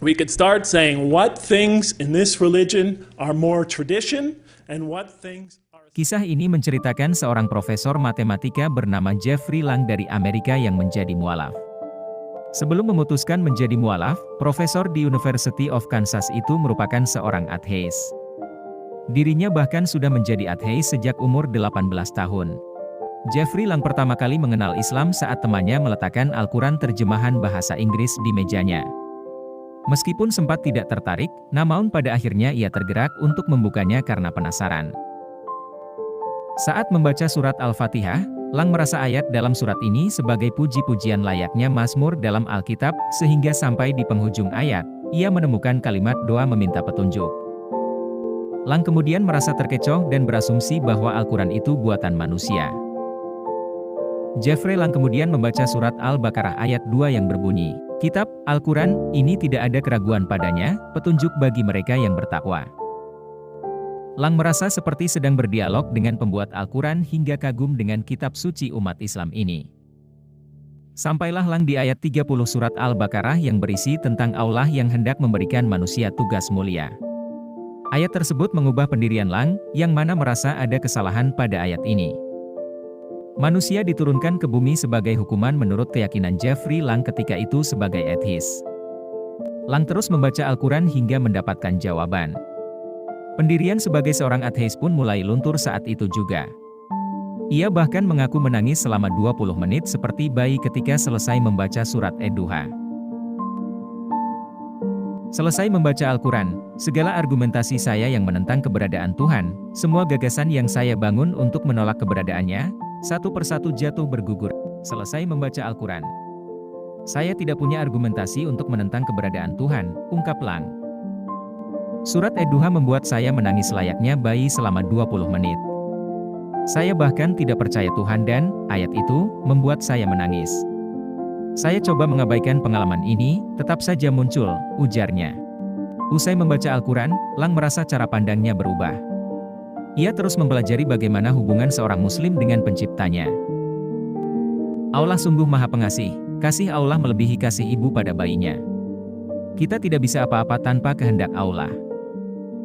we could start saying what things in this religion are more tradition and what things are... Kisah ini menceritakan seorang profesor matematika bernama Jeffrey Lang dari Amerika yang menjadi mualaf. Sebelum memutuskan menjadi mualaf, profesor di University of Kansas itu merupakan seorang ateis. Dirinya bahkan sudah menjadi ateis sejak umur 18 tahun. Jeffrey Lang pertama kali mengenal Islam saat temannya meletakkan Al-Quran terjemahan bahasa Inggris di mejanya. Meskipun sempat tidak tertarik, namun pada akhirnya ia tergerak untuk membukanya karena penasaran. Saat membaca surat Al-Fatihah, Lang merasa ayat dalam surat ini sebagai puji-pujian layaknya Mazmur dalam Alkitab, sehingga sampai di penghujung ayat, ia menemukan kalimat doa meminta petunjuk. Lang kemudian merasa terkecoh dan berasumsi bahwa Al-Quran itu buatan manusia. Jeffrey Lang kemudian membaca surat Al-Baqarah ayat 2 yang berbunyi, "Kitab, Al-Quran, ini tidak ada keraguan padanya, petunjuk bagi mereka yang bertakwa." Lang merasa seperti sedang berdialog dengan pembuat Al-Quran hingga kagum dengan kitab suci umat Islam ini. Sampailah Lang di ayat 30 surat Al-Baqarah yang berisi tentang Allah yang hendak memberikan manusia tugas mulia. Ayat tersebut mengubah pendirian Lang, yang mana merasa ada kesalahan pada ayat ini. Manusia diturunkan ke bumi sebagai hukuman menurut keyakinan Jeffrey Lang ketika itu sebagai ateis. Lang terus membaca Al-Quran hingga mendapatkan jawaban. Pendirian sebagai seorang ateis pun mulai luntur saat itu juga. Ia bahkan mengaku menangis selama 20 menit seperti bayi ketika selesai membaca surat Ad-Duha. Selesai membaca Al-Quran, segala argumentasi saya yang menentang keberadaan Tuhan, semua gagasan yang saya bangun untuk menolak keberadaannya, satu persatu jatuh bergugur. Selesai membaca Al-Quran, saya tidak punya argumentasi untuk menentang keberadaan Tuhan, ungkap Lang. Surat Ad-Duha membuat saya menangis layaknya bayi selama 20 menit. Saya bahkan tidak percaya Tuhan dan, ayat itu, membuat saya menangis. Saya coba mengabaikan pengalaman ini, tetap saja muncul, ujarnya. Usai membaca Al-Quran, Lang merasa cara pandangnya berubah. Ia terus mempelajari bagaimana hubungan seorang muslim dengan penciptanya. Allah sungguh maha pengasih, kasih Allah melebihi kasih ibu pada bayinya. Kita tidak bisa apa-apa tanpa kehendak Allah.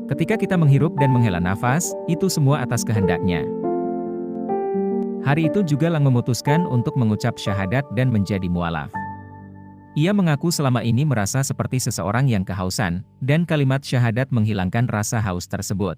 Ketika kita menghirup dan menghela nafas, itu semua atas kehendaknya. Hari itu juga Lang memutuskan untuk mengucap syahadat dan menjadi mualaf. Ia mengaku selama ini merasa seperti seseorang yang kehausan, dan kalimat syahadat menghilangkan rasa haus tersebut.